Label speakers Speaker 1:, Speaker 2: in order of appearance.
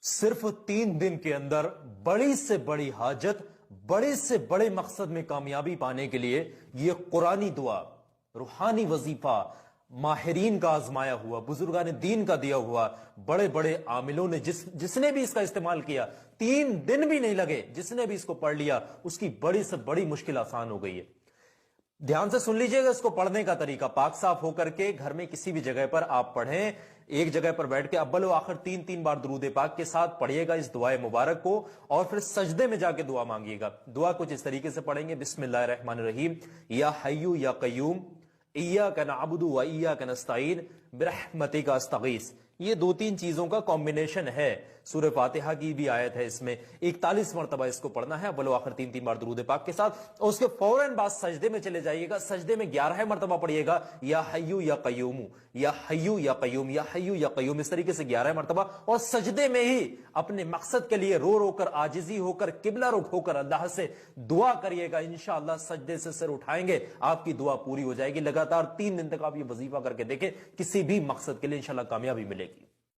Speaker 1: صرف 3 دن کے اندر بڑی سے بڑی حاجت، بڑے سے بڑے مقصد میں کامیابی پانے کے لیے یہ قرآنی دعا، روحانی وظیفہ، ماہرین کا آزمایا ہوا، بزرگان دین کا دیا ہوا، بڑے بڑے عاملوں نے جس نے بھی اس کا استعمال کیا، 3 دن بھی نہیں لگے، جس نے بھی اس کو پڑھ لیا اس کی بڑی سے بڑی مشکل آسان ہو گئی ہے۔ دھیان سے سن لیجئے گا اس کو پڑھنے کا طریقہ۔ پاک صاف ہو کر کے گھر میں کسی بھی جگہ پر آپ پڑھیں، ایک جگہ پر بیٹھ کے اول و آخر 3 بار درود پاک کے ساتھ پڑھیے گا اس دعائے مبارک کو، اور پھر سجدے میں جا کے دعا مانگیے گا۔ دعا کچھ اس طریقے سے پڑھیں گے، بسم اللہ الرحمن الرحیم، یا حیو یا قیوم ایاک نعبد و ایاک نستعین برحمتک استغیث۔ یہ 2-3 چیزوں کا کمبینیشن ہے، سورہ فاتحہ کی بھی آیت ہے اس میں۔ 41 مرتبہ اس کو پڑھنا ہے اول و آخر 3 بار درود پاک کے ساتھ، اور اس کے فوراً بعد سجدے میں چلے جائیے گا۔ سجدے میں 11 مرتبہ پڑھیے گا، یا حیو یا قیوم، یا حیو یا قیوم، یا حیو یا قیوم، اس طریقے سے 11 مرتبہ، اور سجدے میں ہی اپنے مقصد کے لیے رو رو کر، عاجزی ہو کر، قبلہ رخ ہو کر اللہ سے دعا کریے گا۔ انشاءاللہ سجدے سے سر اٹھائیں گے آپ کی دعا پوری ہو جائے گی۔ لگاتار 3 دن تک آپ یہ وظیفہ کر کے دیکھیں، کسی بھی مقصد کے لیے انشاءاللہ کامیابی ملے گی۔